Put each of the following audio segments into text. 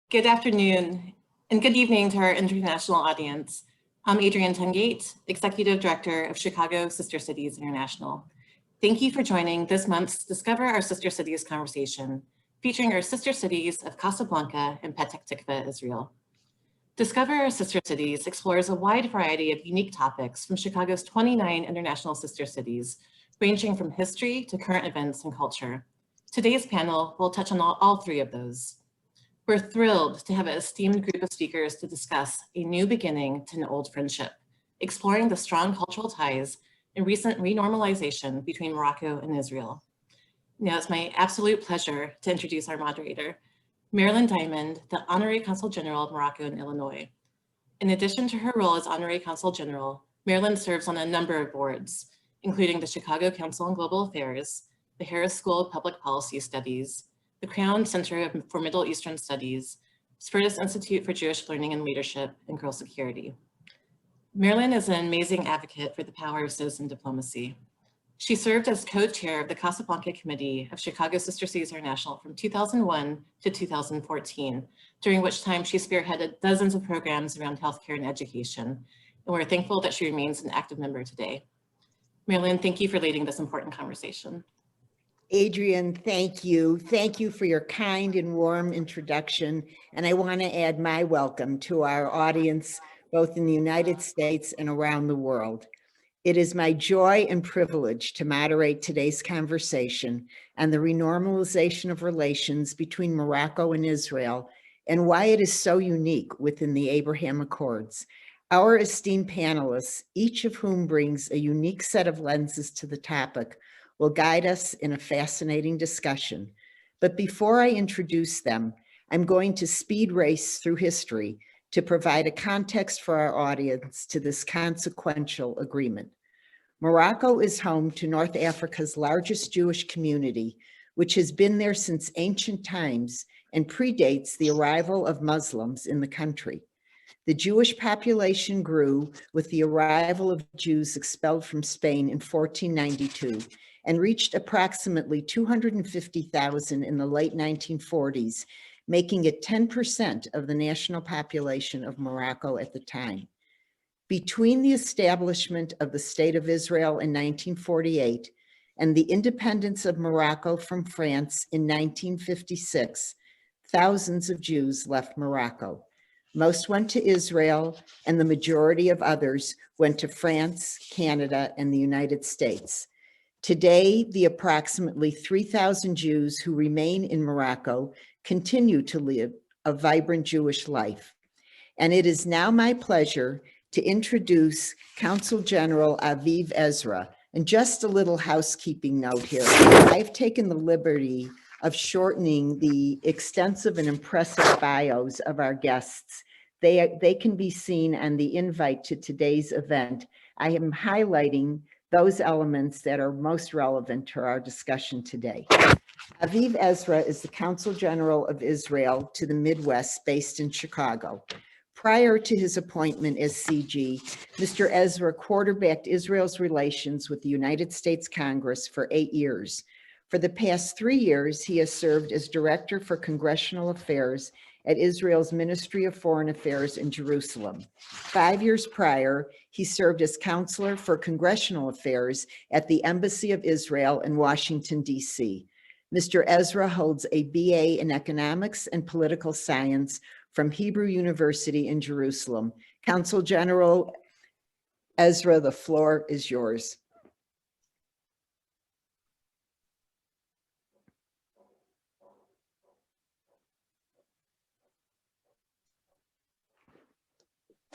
Good afternoon and good evening to our international audience. I'm Adrienne Tongate, Executive Director of Chicago Sister Cities International. Thank you for joining this month's Discover Our Sister Cities conversation, featuring our sister cities of Casablanca and Petah Tikva, Israel. Discover Our Sister Cities explores a wide variety of unique topics from Chicago's 29 international sister cities, ranging from history to current events and culture. Today's panel will touch on all three of those. We're thrilled to have an esteemed group of speakers to discuss a new beginning to an old friendship, exploring the strong cultural ties and recent renormalization between Morocco and Israel. Now it's my absolute pleasure to introduce our moderator, Marilyn Diamond, the Honorary Consul General of Morocco and Illinois. In addition to her role as Honorary Consul General, Marilyn serves on a number of boards, including the Chicago Council on Global Affairs, the Harris School of Public Policy Studies, the Crown Center for Middle Eastern Studies, Spertus Institute for Jewish Learning and Leadership, and Girl Security. Marilyn is an amazing advocate for the power of citizen diplomacy. She served as co-chair of the Casablanca Committee of Chicago Sister Cities International from 2001 to 2014, during which time she spearheaded dozens of programs around healthcare and education, and we're thankful that she remains an active member today. Marilyn, thank you for leading this important conversation. Adrienne, thank you. Thank you for your kind and warm introduction. And I want to add my welcome to our audience, both in the United States and around the world. It is my joy and privilege to moderate today's conversation on the renormalization of relations between Morocco and Israel and why it is so unique within the Abraham Accords. Our esteemed panelists, each of whom brings a unique set of lenses to the topic, will guide us in a fascinating discussion. But before I introduce them, I'm going to speed race through history to provide a context for our audience to this consequential agreement. Morocco is home to North Africa's largest Jewish community, which has been there since ancient times and predates the arrival of Muslims in the country. The Jewish population grew with the arrival of Jews expelled from Spain in 1492 and reached approximately 250,000 in the late 1940s, making it 10% of the national population of Morocco at the time. Between the establishment of the State of Israel in 1948 and the independence of Morocco from France in 1956, thousands of Jews left Morocco. Most went to Israel, and the majority of others went to France, Canada, and the United States. Today, the approximately 3,000 Jews who remain in Morocco continue to live a vibrant Jewish life. And it is now my pleasure to introduce Consul General Aviv Ezra. And just a little housekeeping note here. I've taken the liberty of shortening the extensive and impressive bios of our guests. They can be seen on the invite to today's event. I am highlighting those elements that are most relevant to our discussion today. Aviv Ezra is the Consul General of Israel to the Midwest based in Chicago. Prior to his appointment as CG, Mr. Ezra quarterbacked Israel's relations with the United States Congress for 8 years. For the past 3 years, he has served as Director for Congressional Affairs at Israel's Ministry of Foreign Affairs in Jerusalem. 5 years prior, he served as Counselor for Congressional Affairs at the Embassy of Israel in Washington, D.C. Mr. Ezra holds a BA in Economics and Political Science from Hebrew University in Jerusalem. Consul General Ezra, the floor is yours.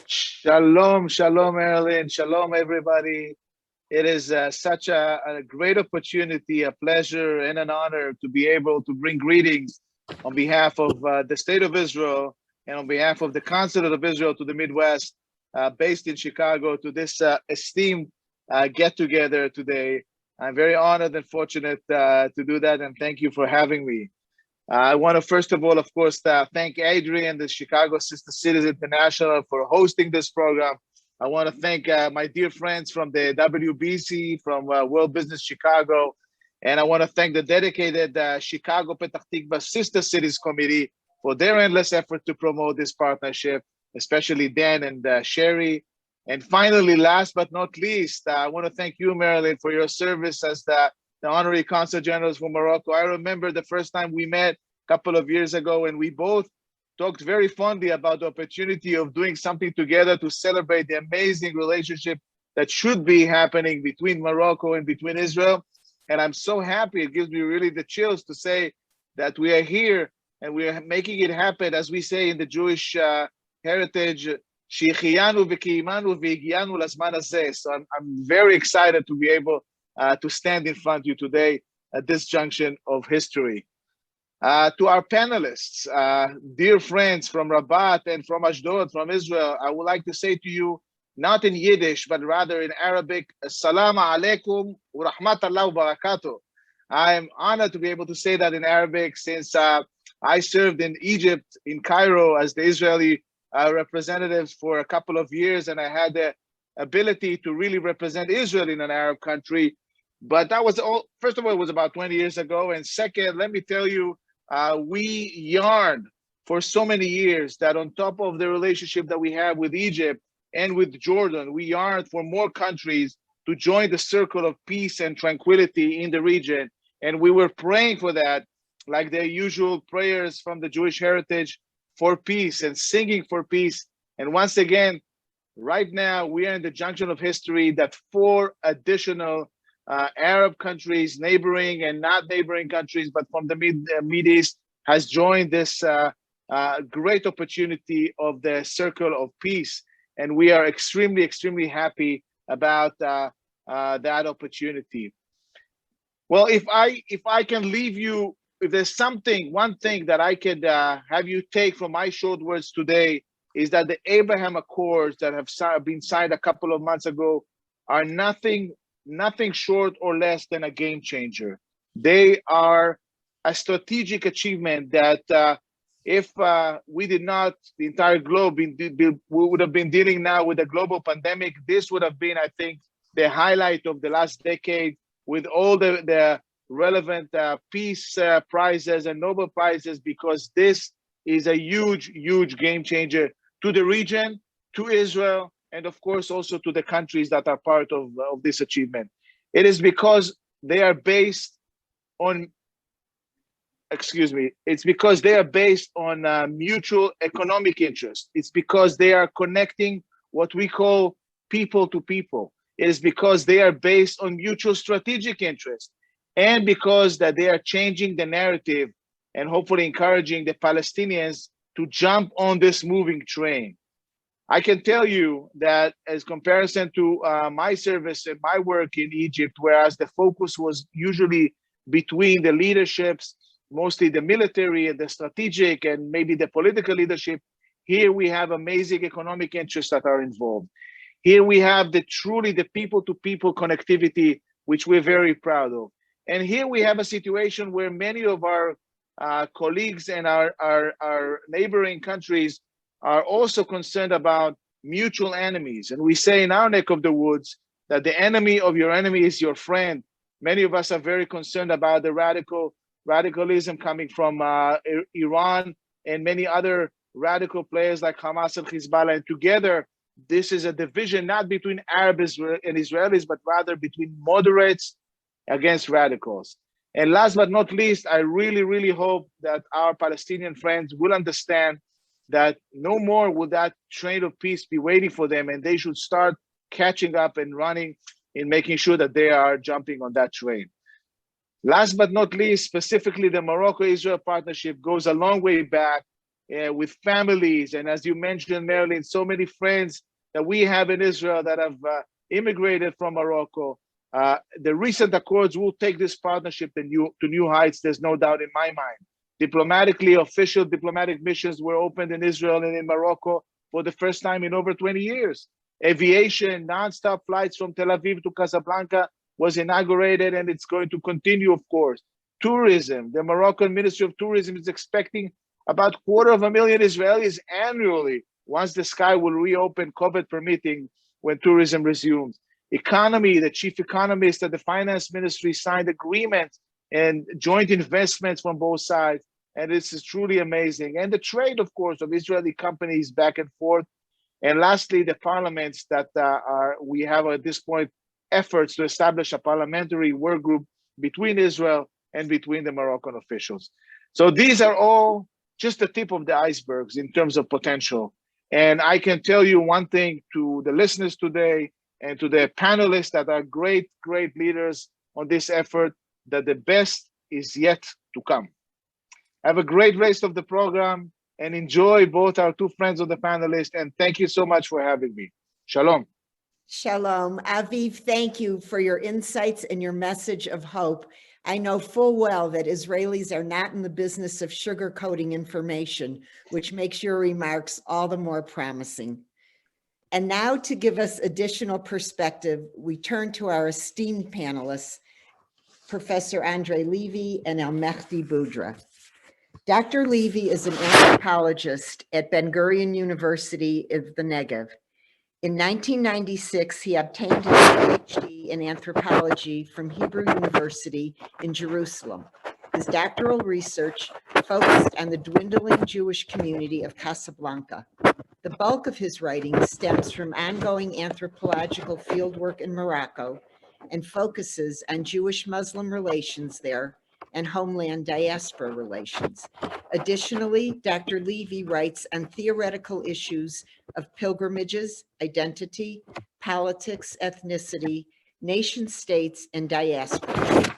Shalom, shalom, Marilyn. Shalom, everybody. It is such a great opportunity, a pleasure, and an honor to be able to bring greetings on behalf of the State of Israel and on behalf of the Consulate of Israel to the Midwest, based in Chicago, to this esteemed get-together today. I'm very honored and fortunate to do that, and thank you for having me. I want to first of all, of course, thank Adrienne, the Chicago Sister Cities International, for hosting this program. I want to thank my dear friends from the WBC, from World Business Chicago, and I want to thank the dedicated Chicago Petah Tikva Sister Cities Committee for their endless effort to promote this partnership, especially Dan and Sherry. And finally, last but not least, I want to thank you, Marilyn, for your service as the Honorary Consul General for Morocco. I remember the first time we met a couple of years ago, and we both talked very fondly about the opportunity of doing something together to celebrate the amazing relationship that should be happening between Morocco and between Israel. And I'm so happy, it gives me really the chills to say that we are here and we are making it happen, as we say in the Jewish heritage, שהחיינו וקיימנו והגיענו לזמן הזה. So I'm very excited to be able to stand in front of you today at this junction of history. To our panelists, dear friends from Rabat and from Ashdod, from Israel, I would like to say to you, not in Yiddish, but rather in Arabic, Assalamu alaikum wa rahmatullahi wa barakatuh. I am honored to be able to say that in Arabic since I served in Egypt, in Cairo, as the Israeli representatives for a couple of years, and I had the ability to really represent Israel in an Arab country. But that was all, first of all, it was about 20 years ago. And second, let me tell you, we yarned for so many years that on top of the relationship that we have with Egypt and with Jordan, we yarned for more countries to join the circle of peace and tranquility in the region. And we were praying for that, like the usual prayers from the Jewish heritage for peace and singing for peace. And once again, right now, we are in the junction of history that 4 additional Arab countries, neighboring and not neighboring countries, but from the Mid East, has joined this great opportunity of the circle of peace. And we are extremely, extremely happy about that opportunity. Well, if I can leave you, if there's one thing that I could have you take from my short words today, is that the Abraham Accords that have been signed a couple of months ago are nothing short or less than a game changer. They are a strategic achievement that if we did not, the entire globe, we would have been dealing now with a global pandemic. This would have been, I think, the highlight of the last decade, with all the relevant peace prizes and Nobel prizes, because this is a huge, huge game changer to the region, to Israel, and of course also to the countries that are part of this achievement. It is because they are based on, it's because they are based on mutual economic interest. It's because they are connecting what we call people to people. It is because they are based on mutual strategic interest, and because that they are changing the narrative and hopefully encouraging the Palestinians to jump on this moving train. I can tell you that as comparison to my service and my work in Egypt, whereas the focus was usually between the leaderships, mostly the military and the strategic and maybe the political leadership, here we have amazing economic interests that are involved. Here we have truly the people-to-people connectivity, which we're very proud of. And here we have a situation where many of our colleagues and our neighboring countries are also concerned about mutual enemies. And we say in our neck of the woods that the enemy of your enemy is your friend. Many of us are very concerned about the radicalism coming from Iran and many other radical players like Hamas and Hezbollah. And together, this is a division not between Arabs and Israelis, but rather between moderates against radicals. And last but not least, I really, really hope that our Palestinian friends will understand that no more will that train of peace be waiting for them, and they should start catching up and running in making sure that they are jumping on that train. Last but not least, specifically the Morocco-Israel partnership goes a long way back with families. And as you mentioned, Marilyn, so many friends that we have in Israel that have immigrated from Morocco. The recent accords will take this partnership to new heights, there's no doubt in my mind. Diplomatically, official diplomatic missions were opened in Israel and in Morocco for the first time in over 20 years. Aviation, nonstop flights from Tel Aviv to Casablanca was inaugurated, and it's going to continue, of course. Tourism, the Moroccan Ministry of Tourism is expecting about 250,000 Israelis annually once the sky will reopen, COVID permitting, when tourism resumes. Economy, the chief economist at the finance ministry signed agreements and joint investments from both sides. And this is truly amazing. And the trade, of course, of Israeli companies back and forth. And lastly, the parliaments that we have at this point efforts to establish a parliamentary work group between Israel and between the Moroccan officials. So these are all just the tip of the icebergs in terms of potential. And I can tell you one thing to the listeners today and to the panelists that are great, great leaders on this effort, that the best is yet to come. Have a great rest of the program and enjoy both our two friends of the panelists. And thank you so much for having me. Shalom. Shalom. Aviv, thank you for your insights and your message of hope. I know full well that Israelis are not in the business of sugarcoating information, which makes your remarks all the more promising. And now, to give us additional perspective, we turn to our esteemed panelists, Professor Andre Levy and Mehdi Boudra. Dr. Levy is an anthropologist at Ben Gurion University of the Negev. In 1996, he obtained his PhD in anthropology from Hebrew University in Jerusalem. His doctoral research focused on the dwindling Jewish community of Casablanca. The bulk of his writing stems from ongoing anthropological fieldwork in Morocco and focuses on Jewish-Muslim relations there and homeland diaspora relations. Additionally, Dr. Levy writes on theoretical issues of pilgrimages, identity, politics, ethnicity, nation states, and diaspora.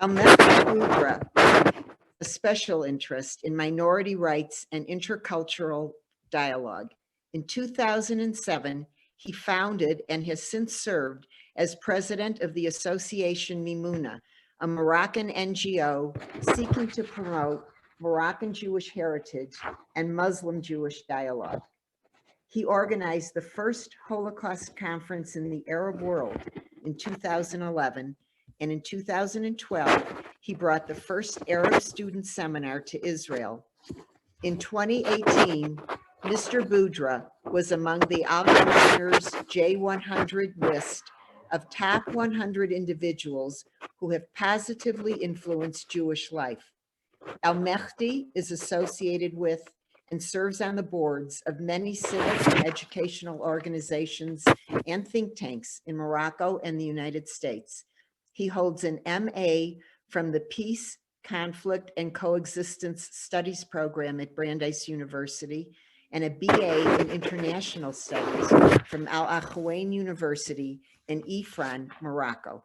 Mehdi Boudra, a special interest in minority rights and intercultural dialogue. In 2007, he founded and has since served as president of the Association Mimouna, a Moroccan NGO seeking to promote Moroccan Jewish heritage and Muslim Jewish dialogue. He organized the first Holocaust conference in the Arab world in 2011, and in 2012, he brought the first Arab student seminar to Israel. In 2018, Mr. Boudra was among the Al-Governor's J100 list of top 100 individuals who have positively influenced Jewish life. Mehdi is associated with and serves on the boards of many civic and educational organizations and think tanks in Morocco and the United States. He holds an MA from the Peace, Conflict, and Coexistence Studies program at Brandeis University and a BA in International Studies from Al Akhawain University in Ifran, Morocco.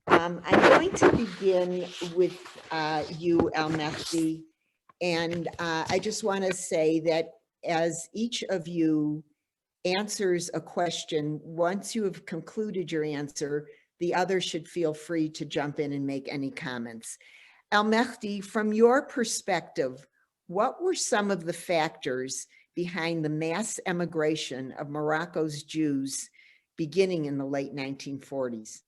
I'm going to begin with you, Mehdi, and I just want to say that as each of you answers a question, once you have concluded your answer, the other should feel free to jump in and make any comments. Mehdi, from your perspective, what were some of the factors behind the mass emigration of Morocco's Jews beginning in the late 1940s?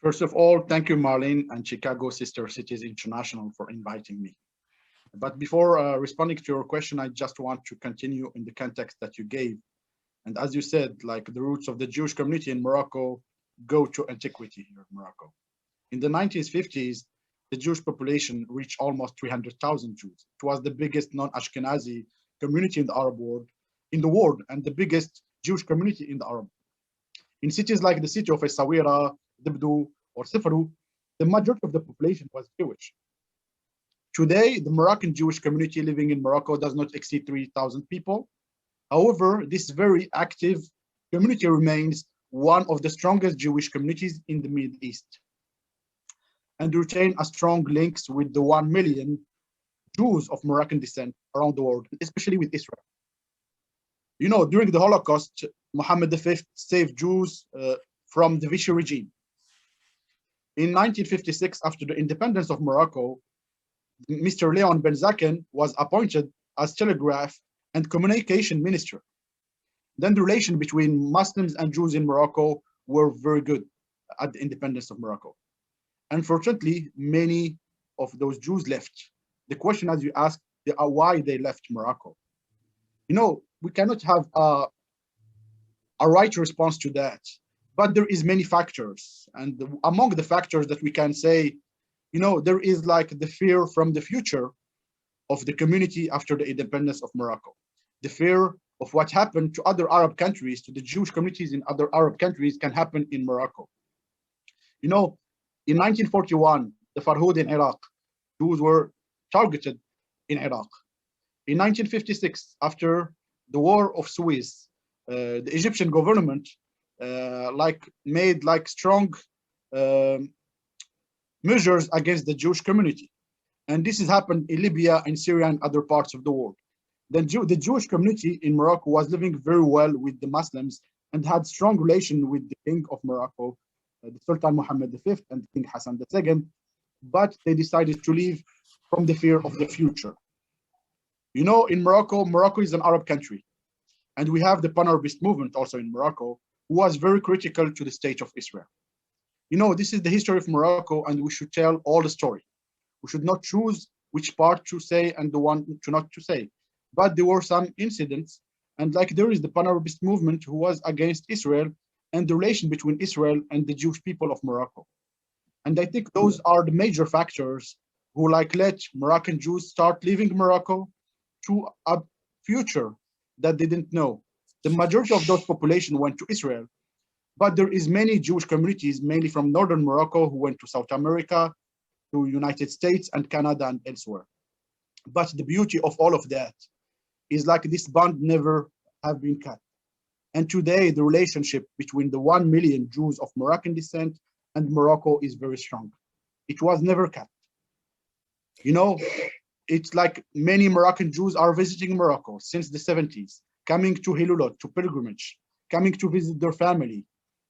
First of all, thank you, Marilyn and Chicago Sister Cities International for inviting me. But before responding to your question, I just want to continue in the context that you gave. And as you said, like the roots of the Jewish community in Morocco go to antiquity here in Morocco. In the 1950s, the Jewish population reached almost 300,000 Jews. It was the biggest non-Ashkenazi community in the Arab world, and the biggest Jewish community in the Arab world. In cities like the city of Essaouira, Dibdou, or Sifaru, the majority of the population was Jewish. Today, the Moroccan Jewish community living in Morocco does not exceed 3,000 people. However, this very active community remains one of the strongest Jewish communities in the Middle East and retain a strong links with the 1 million Jews of Moroccan descent around the world, especially with Israel. You know, during the Holocaust, Mohammed V saved Jews from the Vichy regime. In 1956, after the independence of Morocco, Mr. Leon Ben Zaken was appointed as telegraph and communication minister. Then the relation between Muslims and Jews in Morocco were very good at the independence of Morocco. Unfortunately, many of those Jews left. The question, as you asked, why they left Morocco. You know, we cannot have a right response to that, but there is many factors. And among the factors that we can say you know, there is like the fear from the future of the community after the independence of Morocco, the fear of what happened to other Arab countries, to the Jewish communities in other Arab countries can happen in Morocco. You know, in 1941, the Farhud in Iraq, Jews were targeted in Iraq. In 1956, after the War of Suez, the Egyptian government made strong measures against the Jewish community. And this has happened in Libya and Syria and other parts of the world. Then the Jewish community in Morocco was living very well with the Muslims and had strong relation with the King of Morocco, the Sultan Mohammed V and King Hassan II, but they decided to leave from the fear of the future. You know, in Morocco, Morocco is an Arab country, and we have the Pan-Arabist movement also in Morocco, who was very critical to the state of Israel. You know, this is the history of Morocco, and we should tell all the story. We should not choose which part to say and the one to not to say. But there were some incidents, and like there is the Pan-Arabist movement who was against Israel and the relation between Israel and the Jewish people of Morocco. And I think those are the major factors who let Moroccan Jews start leaving Morocco to a future that they didn't know. The majority of those population went to Israel, but there is many Jewish communities, mainly from northern Morocco, who went to South America, to United States and Canada and elsewhere. But the beauty of all of that is this bond never have been cut. And today the relationship between the 1 million Jews of Moroccan descent and Morocco is very strong. It was never cut. You know, it's like many Moroccan Jews are visiting Morocco since the 70s, coming to Hilulot, to pilgrimage, coming to visit their family.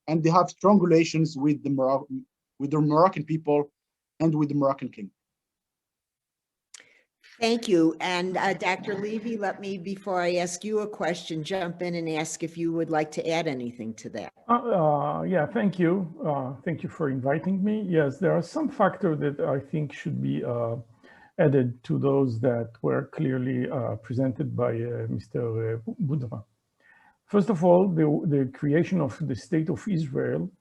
And they have strong relations with the Moroccan people and with the Moroccan king. Thank you. And Dr. Levy, let me, before I ask you a question, jump in and ask if you would like to add anything to that. Yeah, thank you. Thank you for inviting me. Yes, there are some factors that I think should be added to those that were clearly presented by Mr. Boudra. First of all, the creation of the State of Israel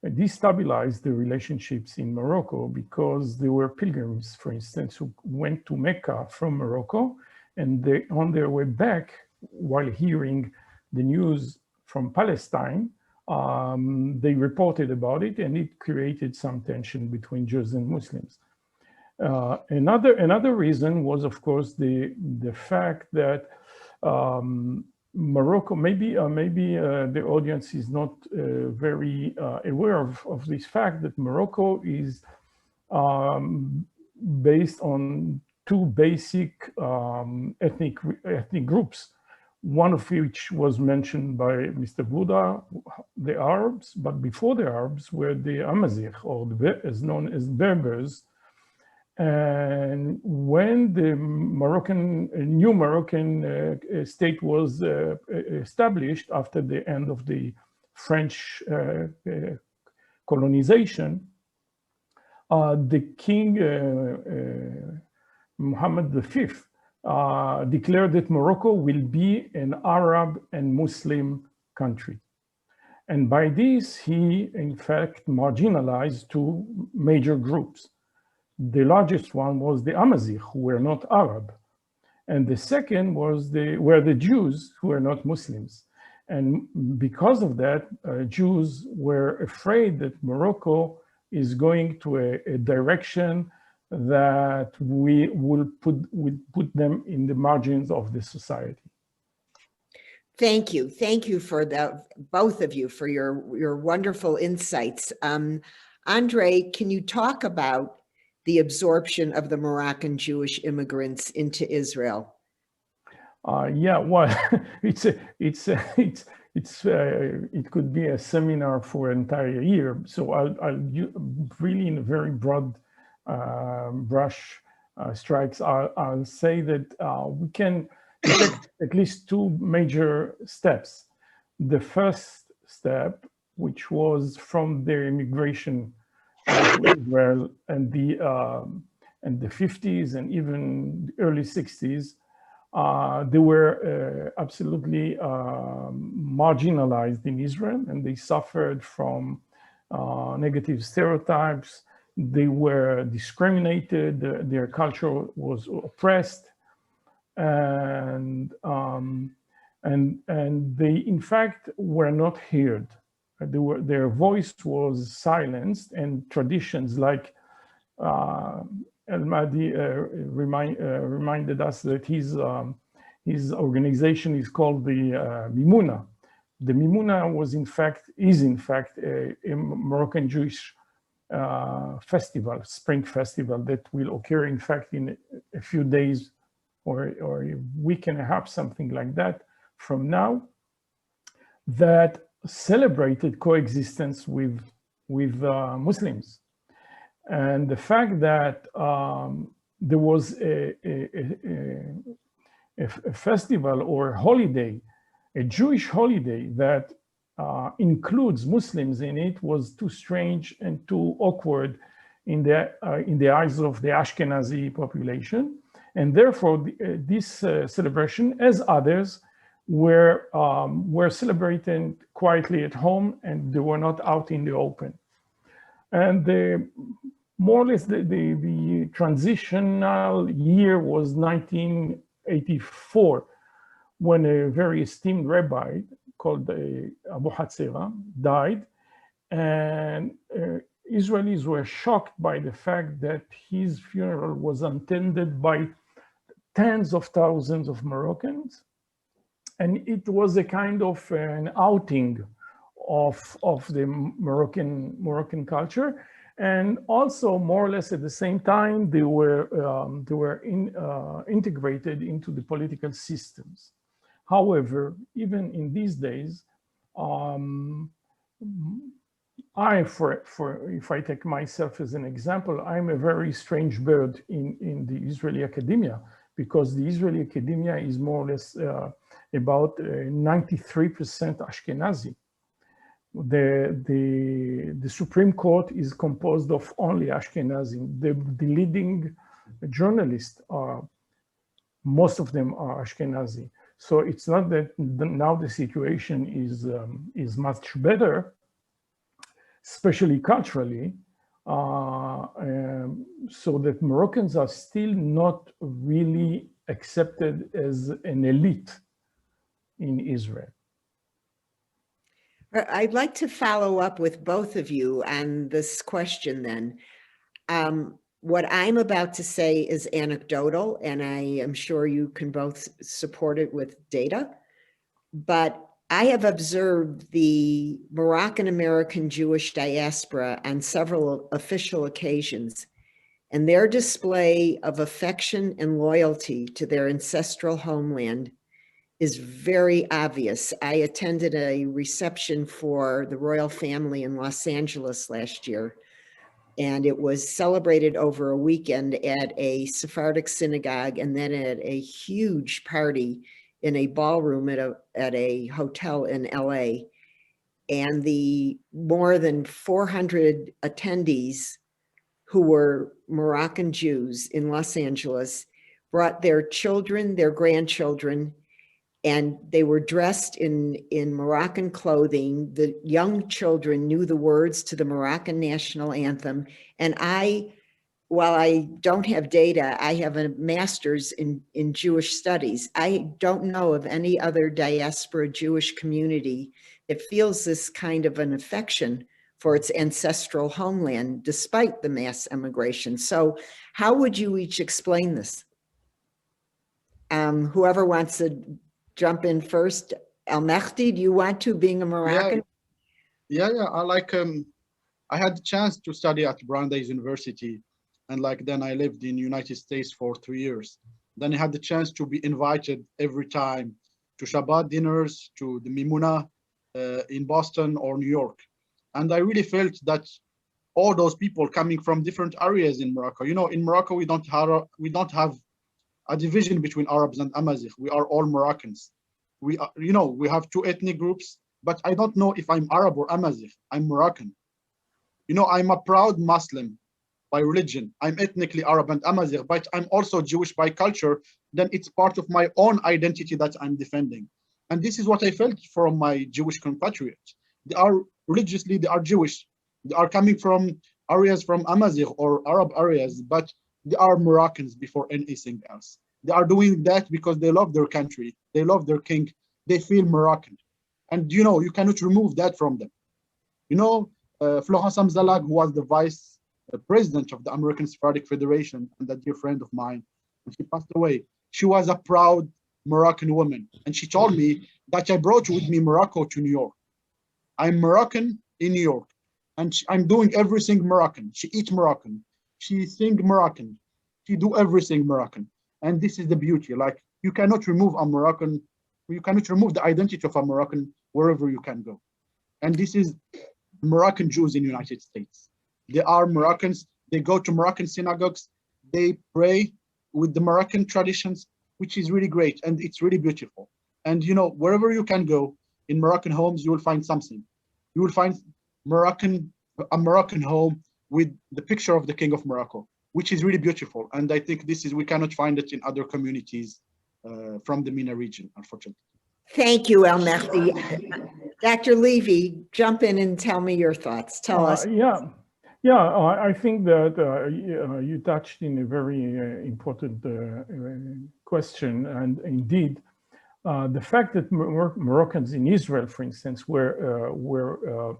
destabilized the relationships in Morocco because there were pilgrims, for instance, who went to Mecca from Morocco, and they, on their way back, while hearing the news from Palestine, they reported about it, and it created some tension between Jews and Muslims. Another reason was, of course, the fact that Morocco, maybe the audience is not very aware of this fact that Morocco is based on two basic ethnic groups, one of which was mentioned by Mr. Boudra, the Arabs, but before the Arabs were the Amazigh, or as known as Berbers. And when the new Moroccan state was established after the end of the French colonization, the king Mohammed V declared that Morocco will be an Arab and Muslim country. And by this, he in fact marginalized two major groups. The largest one was the Amazigh, who were not Arab. And the second were the Jews, who were not Muslims. And because of that, Jews were afraid that Morocco is going to a direction that will put them in the margins of the society. Thank you. Thank you for both of you for your wonderful insights. Andre, can you talk about the absorption of the Moroccan Jewish immigrants into Israel? Yeah, well, it could be a seminar for an entire year. So I'll really, in a very broad brush strikes, I'll say that we can take at least two major steps. The first step, which was from their immigration to Israel and the 50s and even the early 60s, they were absolutely marginalized in Israel, and they suffered from negative stereotypes, they were discriminated, their culture was oppressed, and they in fact were not heard. Their voice was silenced, and traditions like El-Mahdi reminded us that his organization is called the Mimouna. The Mimouna is in fact a Moroccan Jewish festival, spring festival, that will occur in fact in a few days or a week and a half, something like that from now, that celebrated coexistence with Muslims. And the fact that there was a festival or a holiday, a Jewish holiday that includes Muslims in it, was too strange and too awkward in the eyes of the Ashkenazi population. And therefore, this celebration, as others, were celebrated quietly at home, and they were not out in the open. And more or less the transitional year was 1984, when a very esteemed rabbi called Abu Hatzera died, and Israelis were shocked by the fact that his funeral was attended by tens of thousands of Moroccans. And it was a kind of an outing of the Moroccan culture. And also, more or less at the same time, they were integrated into the political systems. However, even in these days, if I take myself as an example, I'm a very strange bird in the Israeli academia, because the Israeli academia is more or less about 93% Ashkenazi. The Supreme Court is composed of only Ashkenazi. The leading journalists most of them are Ashkenazi. So it's not that now the situation is much better, especially culturally, so that Moroccans are still not really accepted as an elite in Israel. I'd like to follow up with both of you on this question then. What I'm about to say is anecdotal, and I am sure you can both support it with data, but I have observed the Moroccan American Jewish diaspora on several official occasions, and their display of affection and loyalty to their ancestral homeland is very obvious. I attended a reception for the royal family in Los Angeles last year, and it was celebrated over a weekend at a Sephardic synagogue and then at a huge party in a ballroom at a hotel in LA. And the more than 400 attendees who were Moroccan Jews in Los Angeles brought their children, their grandchildren, and they were dressed in Moroccan clothing. The young children knew the words to the Moroccan national anthem. And while I don't have data, I have a master's in Jewish studies. I don't know of any other diaspora Jewish community that feels this kind of an affection for its ancestral homeland, despite the mass emigration. So how would you each explain this? Whoever wants to jump in first. El-Mehdi, do you want to, being a Moroccan? Yeah. I had the chance to study at Brandeis University, and then I lived in the United States for 3 years. Then I had the chance to be invited every time to Shabbat dinners, to the Mimouna in Boston or New York. And I really felt that all those people coming from different areas in Morocco, in Morocco, we don't have a division between Arabs and Amazigh. We are all Moroccans. We have two ethnic groups, but I don't know if I'm Arab or Amazigh. I'm Moroccan. I'm a proud Muslim by religion. I'm ethnically Arab and Amazigh, but I'm also Jewish by culture. Then it's part of my own identity that I'm defending. And this is what I felt from my Jewish compatriots. They are religiously, they are Jewish. They are coming from areas from Amazigh or Arab areas, but they are Moroccans before anything else. They are doing that because they love their country, they love their king, they feel Moroccan. And you know, you cannot remove that from them. You know, Florence Amzalag, who was the vice president of the American Sephardic Federation and a dear friend of mine, and she passed away. She was a proud Moroccan woman. And she told me that I brought with me Morocco to New York. I'm Moroccan in New York, and I'm doing everything Moroccan. She eats Moroccan, she sing Moroccan, she do everything Moroccan. And this is the beauty, like you cannot remove a Moroccan, you cannot remove the identity of a Moroccan wherever you can go. And this is Moroccan Jews in the United States. They are Moroccans, they go to Moroccan synagogues, they pray with the Moroccan traditions, which is really great, and it's really beautiful. And you know, wherever you can go, in Moroccan homes, you will find something. You will find a Moroccan home with the picture of the King of Morocco, which is really beautiful. And I think this is, we cannot find it in other communities from the MENA region, unfortunately. Thank you, El Mehdi. Dr. Levy, jump in and tell me your thoughts. Tell us. I think that you touched in a very important question, and indeed, the fact that Moroccans in Israel, for instance, were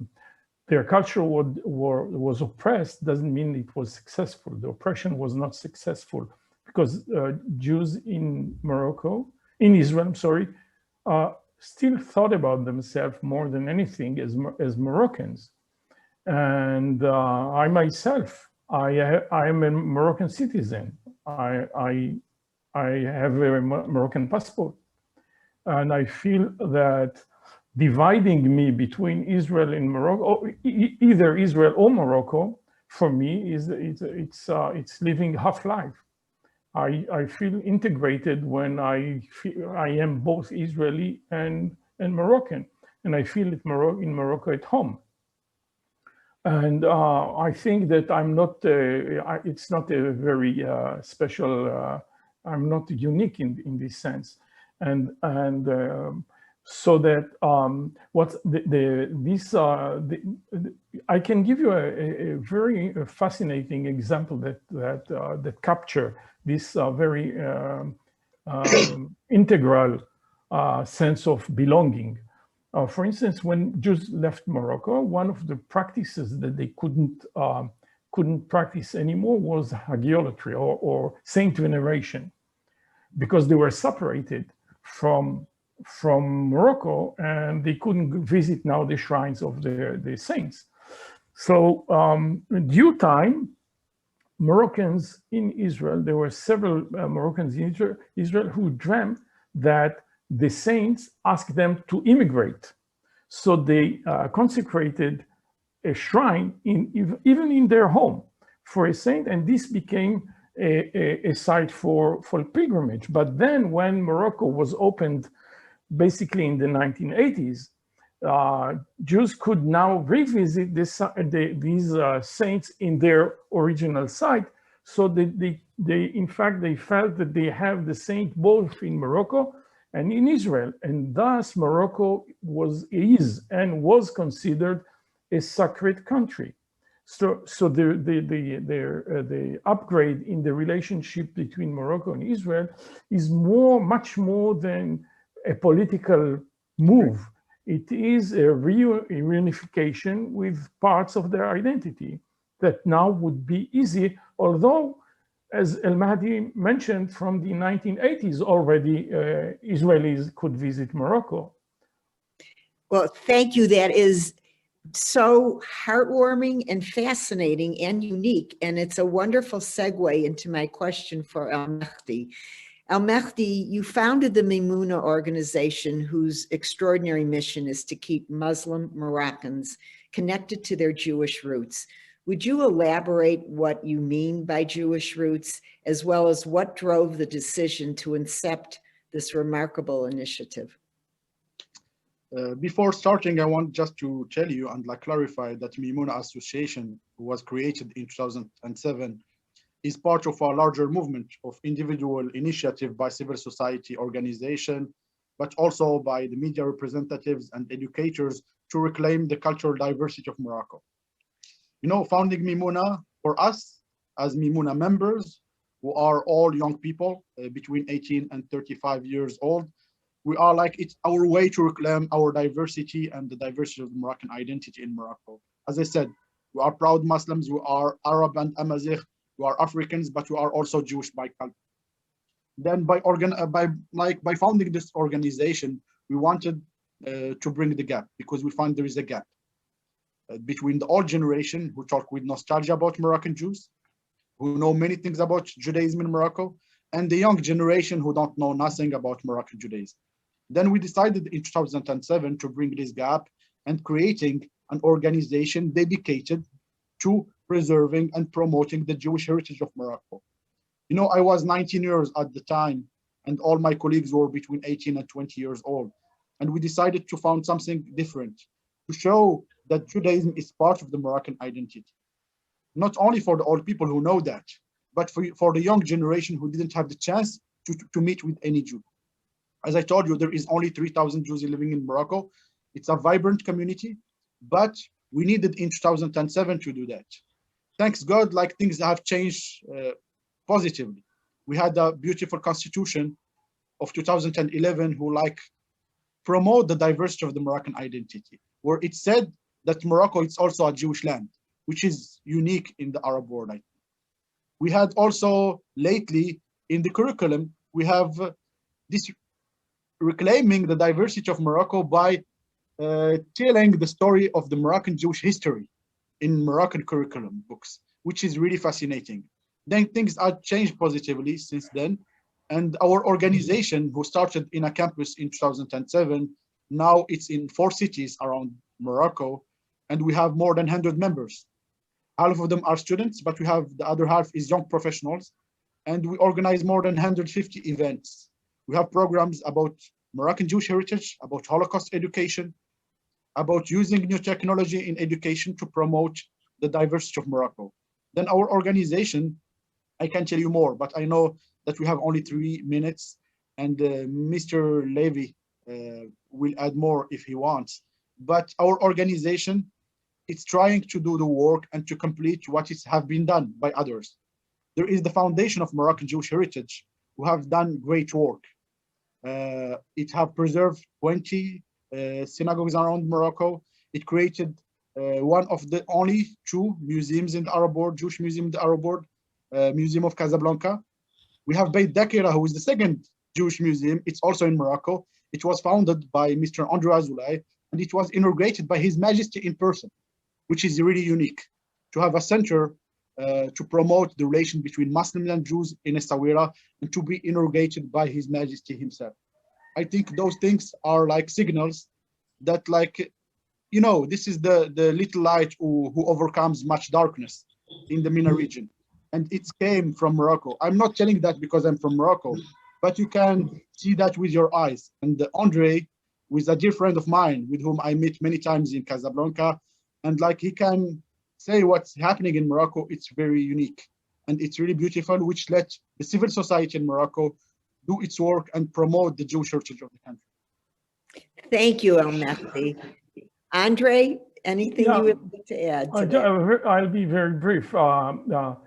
their culture was oppressed doesn't mean it was successful. The oppression was not successful because Jews in Israel, I'm sorry, still thought about themselves more than anything as Moroccans. And I myself, I am a Moroccan citizen. I have a Moroccan passport. And I feel that dividing me between Israel and Morocco, either Israel or Morocco, for me it's living half life. I feel integrated when I am both Israeli and Moroccan, and I feel it in Morocco at home. And I think that I'm not. It's not a very special. I'm not unique in this sense, and so that I can give you a very fascinating example that capture this very integral sense of belonging. For instance, when Jews left Morocco, one of the practices that they couldn't practice anymore was hagiolatry or saint veneration, because they were separated from Morocco and they couldn't visit now the shrines of the saints. So in due time, Moroccans in Israel, there were several Moroccans in Israel who dreamt that the saints asked them to immigrate. So they consecrated a shrine even in their home for a saint, and this became a site for pilgrimage. But then when Morocco was opened basically in the 1980s, Jews could now revisit these saints in their original site. So in fact, they felt that they have the saint both in Morocco and in Israel, and thus Morocco was considered a sacred country. So the upgrade in the relationship between Morocco and Israel is much more than a political move. It is a reunification with parts of their identity that now would be easy, although, as El Mehdi mentioned, from the 1980s already, Israelis could visit Morocco. Well, thank you. That is so heartwarming and fascinating and unique. And it's a wonderful segue into my question for El Mehdi. El Mehdi, you founded the Mimouna organization, whose extraordinary mission is to keep Muslim Moroccans connected to their Jewish roots. Would you elaborate what you mean by Jewish roots, as well as what drove the decision to incept this remarkable initiative? Before starting, I want just to tell you and clarify that Mimouna Association was created in 2007 is part of a larger movement of individual initiative by civil society organization, but also by the media representatives and educators to reclaim the cultural diversity of Morocco. You know, founding Mimouna, for us as Mimouna members, who are all young people between 18 and 35 years old, we are like, it's our way to reclaim our diversity and the diversity of the Moroccan identity in Morocco. As I said, we are proud Muslims, we are Arab and Amazigh, we are Africans, but we are also Jewish by culture. Then by founding this organization, we wanted to bring the gap, because we find there is a gap between the old generation who talk with nostalgia about Moroccan Jews, who know many things about Judaism in Morocco, and the young generation who don't know nothing about Moroccan Judaism. Then we decided in 2007 to bring this gap and creating an organization dedicated to preserving and promoting the Jewish heritage of Morocco. You know, I was 19 years at the time, and all my colleagues were between 18 and 20 years old. And we decided to found something different, to show that Judaism is part of the Moroccan identity. Not only for the old people who know that, but for the young generation who didn't have the chance to meet with any Jew. As I told you, there is only 3,000 Jews living in Morocco. It's a vibrant community, but we needed in 2007 to do that. Thanks God, like things have changed positively. We had a beautiful constitution of 2011 who like promote the diversity of the Moroccan identity, where it said that Morocco is also a Jewish land, which is unique in the Arab world. We had also lately in the curriculum, we have this reclaiming the diversity of Morocco by telling the story of the Moroccan Jewish history in Moroccan curriculum books, which is really fascinating. Then things have changed positively since then. And our organization, who started in a campus in 2007, now it's in 4 cities around Morocco, and we have more than 100 members. Half of them are students, but we have the other half is young professionals, and we organize more than 150 events. We have programs about Moroccan Jewish heritage, about Holocaust education, about using new technology in education to promote the diversity of Morocco. Then our organization, I can tell you more, but I know that we have only 3 minutes, and Mr. Levy will add more if he wants. But our organization, it's trying to do the work and to complete what have been done by others. There is the Foundation of Moroccan Jewish Heritage, who have done great work. It have preserved 20 synagogues around Morocco. It created one of the only 2 museums in the Arab world, Jewish museum in the Arab world, Museum of Casablanca. We have Beit Dakira, who is the 2nd Jewish museum. It's also in Morocco. It was founded by Mr. Andrew Azoulay, and it was inaugurated by His Majesty in person, which is really unique to have a center to promote the relation between Muslims and Jews in Essaouira, and to be inaugurated by His Majesty himself. I think those things are like signals that, like, you know, this is the little light who overcomes much darkness in the MENA region. And it came from Morocco. I'm not telling that because I'm from Morocco, but you can see that with your eyes. And Andre, who is a dear friend of mine, with whom I meet many times in Casablanca, and like he can say what's happening in Morocco, it's very unique. And it's really beautiful, which let the civil society in Morocco do its work and promote the Jewish heritage of the country. Thank you, El Mehdi. Andre, anything you would like to add to that? I'll be very brief. The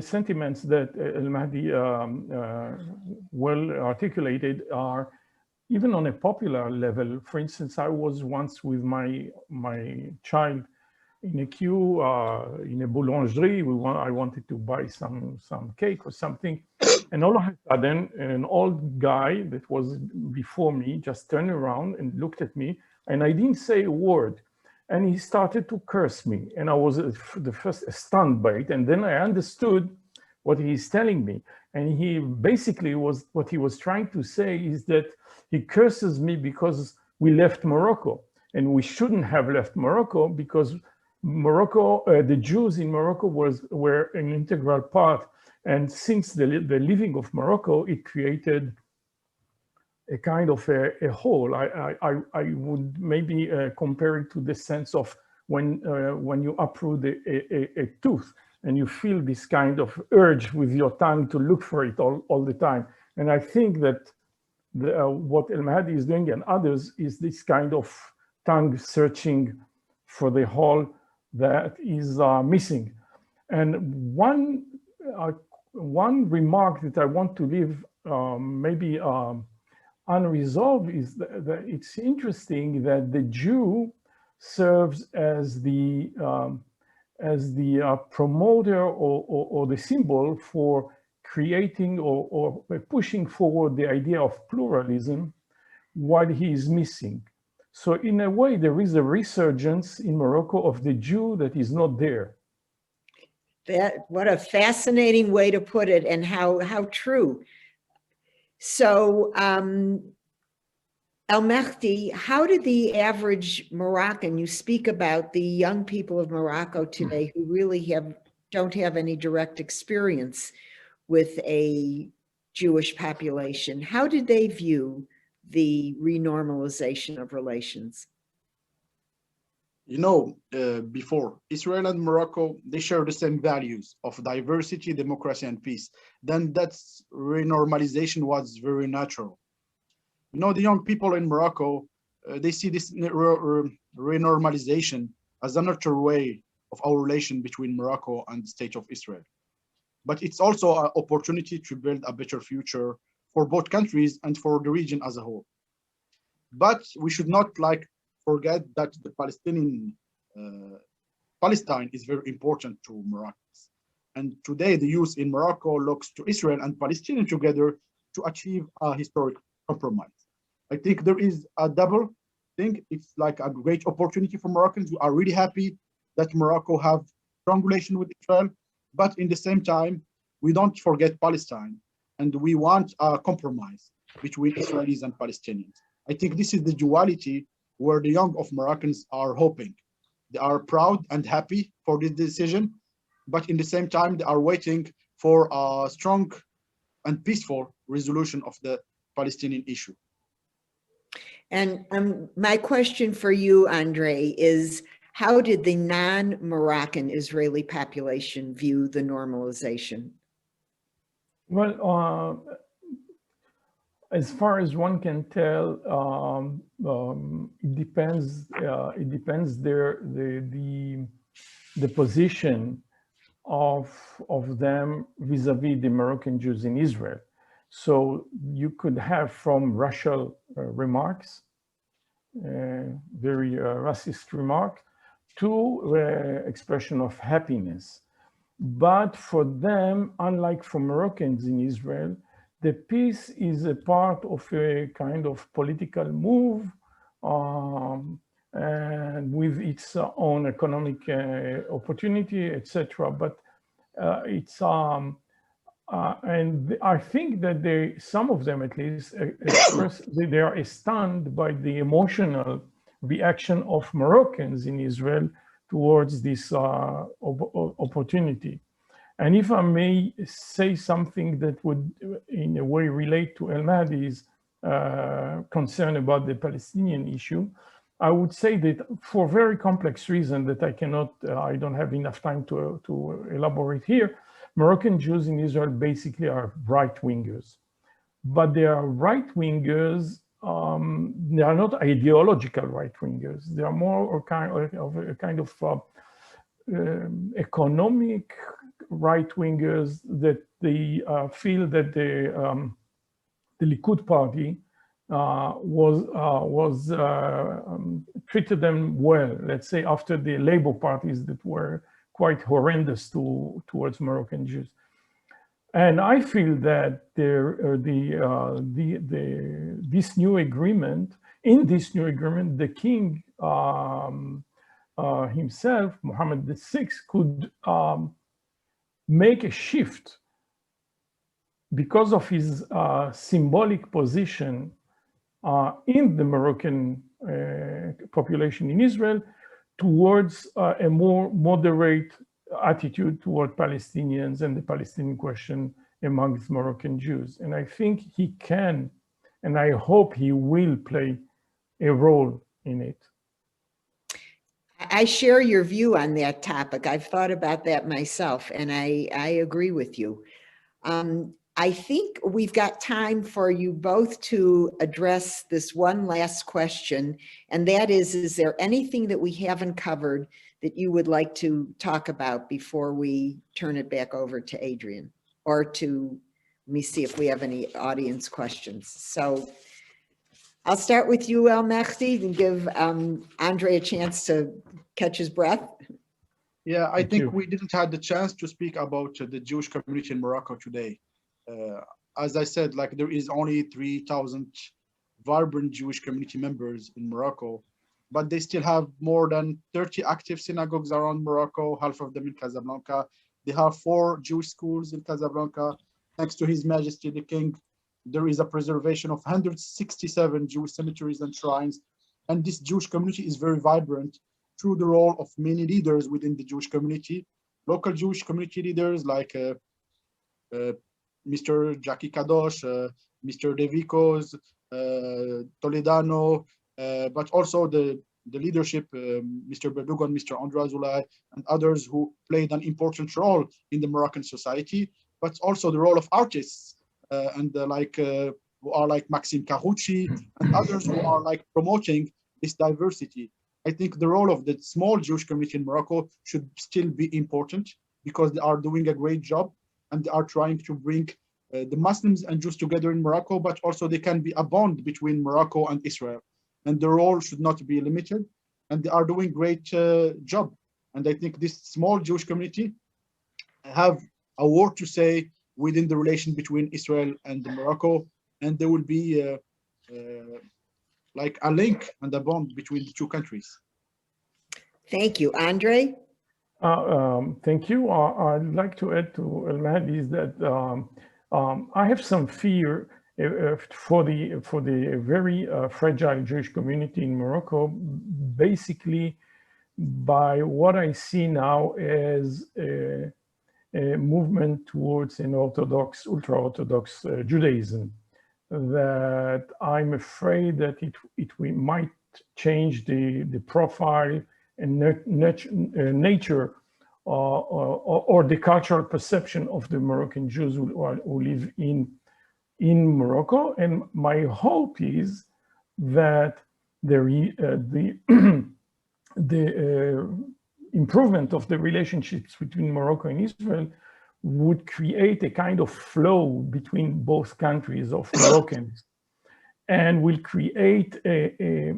sentiments that El Mehdi well articulated are even on a popular level. For instance, I was once with my child in a queue in a boulangerie. I wanted to buy some cake or something, and all of a sudden, an old guy that was before me just turned around and looked at me, and I didn't say a word. And he started to curse me, and I was the first stunned by it. And then I understood what he's telling me. And he basically what he was trying to say is that he curses me because we left Morocco, and we shouldn't have left Morocco, because Morocco, the Jews in Morocco were an integral part. And since the leaving of Morocco, it created a kind of a hole. I would maybe compare it to the sense of when you uproot a tooth and you feel this kind of urge with your tongue to look for it all the time. And I think that what El Mehdi is doing and others is this kind of tongue searching for the hole that is missing. And one remark that I want to leave maybe unresolved is that it's interesting that the Jew serves as the promoter or the symbol for creating or pushing forward the idea of pluralism, while he is missing. So in a way, there is a resurgence in Morocco of the Jew that is not there. What a fascinating way to put it, and how true. So, El-Mehdi, how did the average Moroccan, you speak about the young people of Morocco today who really don't have any direct experience with a Jewish population, how did they view the renormalization of relations? You know, before Israel and Morocco, they share the same values of diversity, democracy, and peace. Then that's renormalization was very natural. You know, the young people in Morocco, they see this renormalization as another way of our relation between Morocco and the state of Israel. But it's also an opportunity to build a better future for both countries and for the region as a whole. But we should not forget that the Palestine is very important to Moroccans. And today the youth in Morocco looks to Israel and Palestine together to achieve a historic compromise. I think there is a double thing. It's like a great opportunity for Moroccans. We are really happy that Morocco have strong relation with Israel, but in the same time, we don't forget Palestine, and we want a compromise between Israelis and Palestinians. I think this is the duality where the young of Moroccans are hoping. They are proud and happy for this decision, but in the same time, they are waiting for a strong and peaceful resolution of the Palestinian issue. And my question for you, Andre, is how did the non-Moroccan Israeli population view the normalization? Well, as far as one can tell, it depends. It depends the position of them vis-a-vis the Moroccan Jews in Israel. So you could have from racial remarks, very racist remark, to expression of happiness. But for them, unlike for Moroccans in Israel, the peace is a part of a kind of political move and with its own economic opportunity, etc. But it's and I think that some of them at least express they are stunned by the emotional reaction of Moroccans in Israel towards this opportunity. And if I may say something that would in a way relate to El-Mehdi's concern about the Palestinian issue, I would say that for very complex reasons that I don't have enough time to elaborate here, Moroccan Jews in Israel basically are right-wingers. But they are right-wingers, they are not ideological right-wingers. They are more a kind of economic right-wingers that they feel that the Likud party treated them well, let's say, after the Labour parties that were quite horrendous towards Moroccan Jews. And I feel that this new agreement, the king himself, Mohammed VI, could make a shift because of his symbolic position in the Moroccan population in Israel towards a more moderate attitude toward Palestinians and the Palestinian question amongst Moroccan Jews. And I think he can, and I hope he will play a role in it. I share your view on that topic. I've thought about that myself, and I agree with you. I think we've got time for you both to address this one last question, and that is there anything that we haven't covered that you would like to talk about before we turn it back over to Adrienne, or to, let me see if we have any audience questions. So I'll start with you, Mehdi, and give Andre a chance to catch his breath. Yeah, I Thank think you. we didn't have the chance to speak about the Jewish community in Morocco today. As I said, like there is only 3,000 vibrant Jewish community members in Morocco, but they still have more than 30 active synagogues around Morocco, half of them in Casablanca. They have 4 Jewish schools in Casablanca. Thanks to His Majesty the King, there is a preservation of 167 Jewish cemeteries and shrines. And this Jewish community is very vibrant through the role of many leaders within the Jewish community, local Jewish community leaders like Mr. Jackie Kadosh, Mr. Devikos, Toledano, but also the leadership, Mr. Berdugo and Mr. Andra Zulay, and others who played an important role in the Moroccan society, but also the role of artists and who are like Maxime Carucci and others who are like promoting this diversity. I think the role of the small Jewish community in Morocco should still be important because they are doing a great job and they are trying to bring the Muslims and Jews together in Morocco, but also they can be a bond between Morocco and Israel. And the role should not be limited. And they are doing great job. And I think this small Jewish community have a word to say within the relation between Israel and Morocco. And there will be like a link and a bond between the two countries. Thank you. Andre? Thank you. I'd like to add to Mehdi is that I have some fear for the very fragile Jewish community in Morocco, basically by what I see now as a movement towards an Orthodox, ultra-Orthodox Judaism, that I'm afraid that it might change the profile and nature or the cultural perception of the Moroccan Jews who live in Morocco. And my hope is that the improvement of the relationships between Morocco and Israel would create a kind of flow between both countries of Moroccans and will create a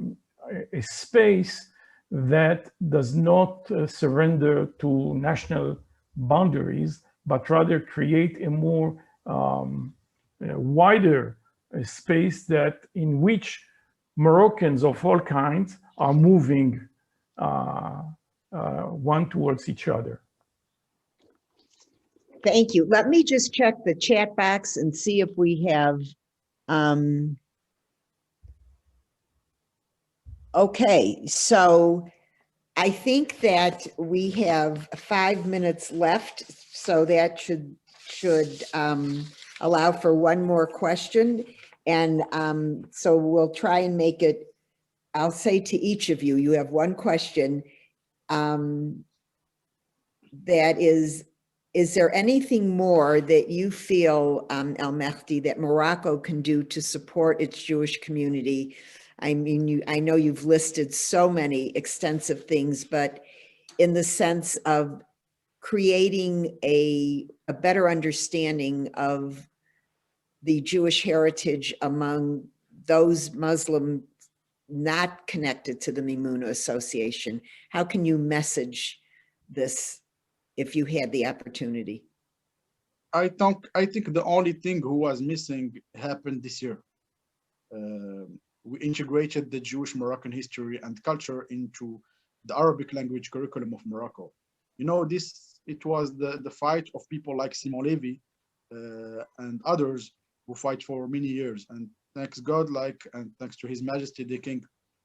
space that does not surrender to national boundaries, but rather create a more wider space that in which Moroccans of all kinds are moving one towards each other. Thank you. Let me just check the chat box and see if we have, okay, so I think that we have 5 minutes left, so that should allow for one more question. And so we'll try and make it, I'll say to each of you, you have one question that is there anything more that you feel, El Mehdi, that Morocco can do to support its Jewish community? I mean, I know you've listed so many extensive things, but in the sense of creating a better understanding of the Jewish heritage among those Muslims not connected to the Mimouna Association, how can you message this if you had the opportunity? I think the only thing who was missing happened this year. We integrated the Jewish Moroccan history and culture into the Arabic language curriculum of Morocco. You know, it was the fight of people like Simon Levy and others who fight for many years. And thanks God, and thanks to His Majesty the King,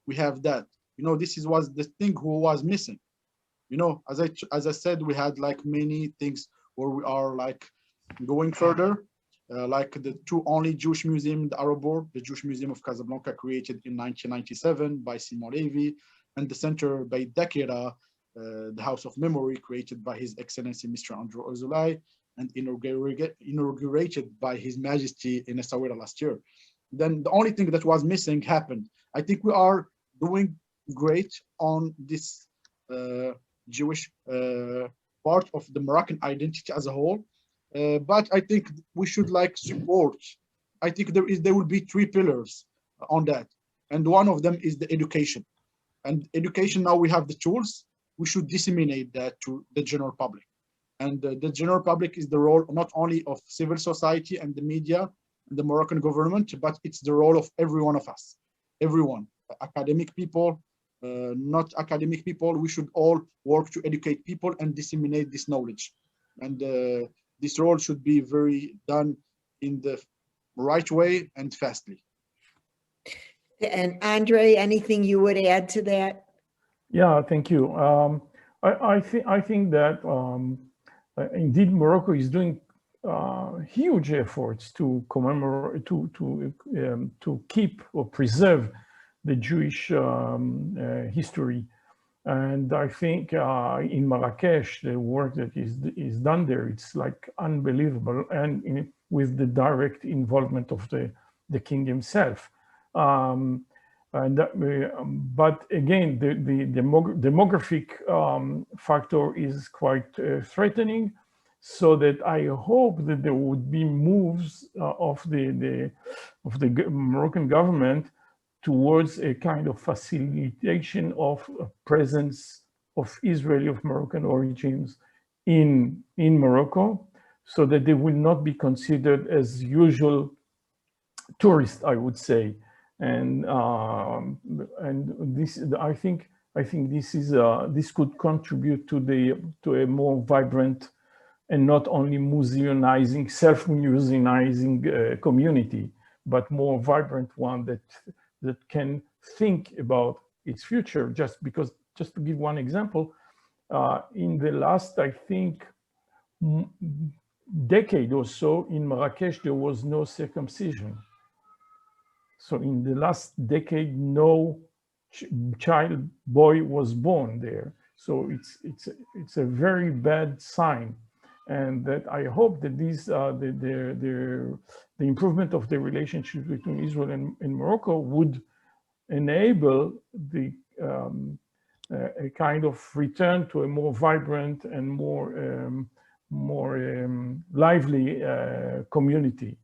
we have that. You know, was the thing who was missing. You know, as I said, we had like many things where we are like going further, like the two only Jewish museum in the Arab world, the Jewish Museum of Casablanca, created in 1997 by Simon Levy, and the center by Dakira, the House of Memory, created by His Excellency Mr. Andrew Ozulai, and inaugurated by His Majesty in Essaouira last year. Then the only thing that was missing happened. I think we are doing great on this Jewish part of the Moroccan identity as a whole. But I think we should support. I think there will be three pillars on that, and one of them is the education. And education, now we have the tools. We should disseminate that to the general public. And the general public is the role not only of civil society and the media and the Moroccan government, but it's the role of every one of us, everyone, academic people, not academic people. We should all work to educate people and disseminate this knowledge. And this role should be done in the right way and fastly. And Andre, anything you would add to that? Yeah, thank you. I think that indeed Morocco is doing huge efforts to commemorate, to keep or preserve the Jewish history. And I think in Marrakesh, the work that is done there, it's like unbelievable, and with the direct involvement of the king himself. But again, the demographic factor is quite threatening, so that I hope that there would be moves of the Moroccan government towards a kind of facilitation of a presence of Israeli of Moroccan origins in Morocco, so that they will not be considered as usual tourists, I would say. And this, I think this could contribute to a more vibrant and not only museumizing, self-museumizing community, but more vibrant one that can think about its future. Just to give one example, in the last, I think, decade or so in Marrakesh, there was no circumcision. So in the last decade, no child boy was born there. So it's a very bad sign, and that I hope that these the improvement of the relationship between Israel and Morocco would enable the a kind of return to a more vibrant and more lively community.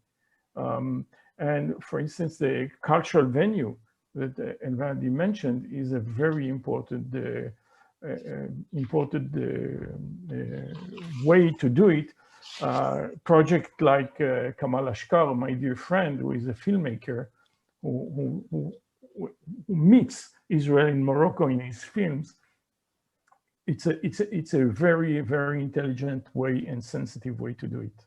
And for instance, the cultural venue that Mehdi mentioned is a very important way to do it. Project like Kamal Ashkar, my dear friend, who is a filmmaker, who meets Israel and Morocco in his films. It's a very, very intelligent way and sensitive way to do it.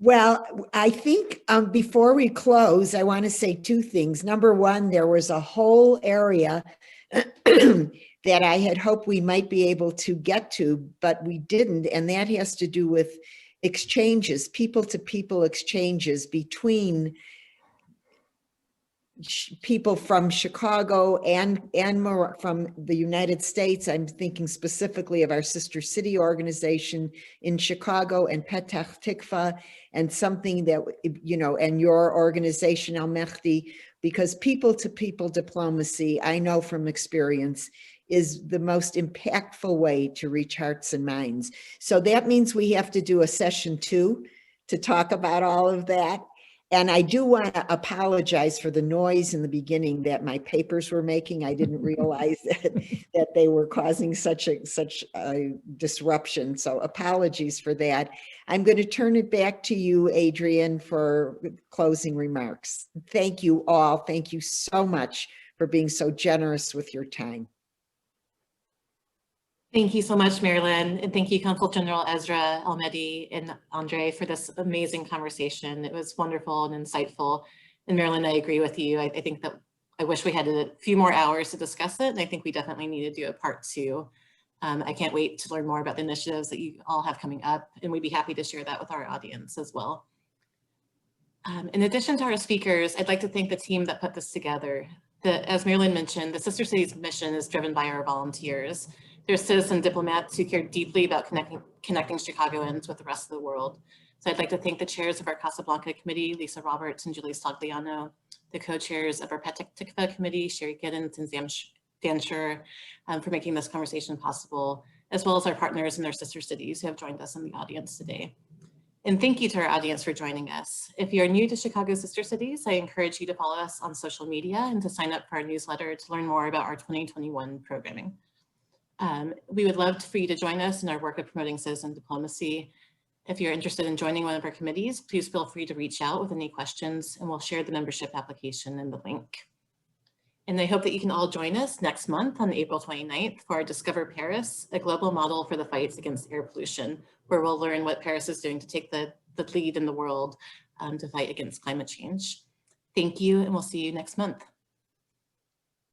Well, I think before we close, I want to say two things. Number one, there was a whole area that I had hoped we might be able to get to, but we didn't. And that has to do with exchanges, people-to-people exchanges between people from Chicago and from the United States. I'm thinking specifically of our sister city organization in Chicago and Petah Tikva, and something that, you know, and your organization, Al Mehdi, because people-to-people diplomacy, I know from experience, is the most impactful way to reach hearts and minds. So that means we have to do a session 2 to talk about all of that. And I do want to apologize for the noise in the beginning that my papers were making. I didn't realize that they were causing such a disruption. So apologies for that. I'm going to turn it back to you, Adrienne, for closing remarks. Thank you all. Thank you so much for being so generous with your time. Thank you so much, Marilyn, and thank you, Consul General Ezra, Al Mehdi, and Andre for this amazing conversation. It was wonderful and insightful. And Marilyn, I agree with you. I think that I wish we had a few more hours to discuss it, and I think we definitely need to do a part 2. I can't wait to learn more about the initiatives that you all have coming up, and we'd be happy to share that with our audience as well. In addition to our speakers, I'd like to thank the team that put this together. As Marilyn mentioned, the Sister Cities mission is driven by our volunteers. They're citizen diplomats who care deeply about connecting Chicagoans with the rest of the world. So I'd like to thank the chairs of our Casablanca committee, Lisa Roberts and Julie Stagliano, the co-chairs of our Petah Tikva committee, Sherry Giddens and Dan Schur for making this conversation possible, as well as our partners and their sister cities who have joined us in the audience today. And thank you to our audience for joining us. If you're new to Chicago Sister Cities, I encourage you to follow us on social media and to sign up for our newsletter to learn more about our 2021 programming. We would love for you to join us in our work of promoting citizen diplomacy. If you're interested in joining one of our committees, please feel free to reach out with any questions, and we'll share the membership application and the link. And I hope that you can all join us next month on April 29th for our Discover Paris, a global model for the fights against air pollution, where we'll learn what Paris is doing to take the lead in the world to fight against climate change. Thank you, and we'll see you next month.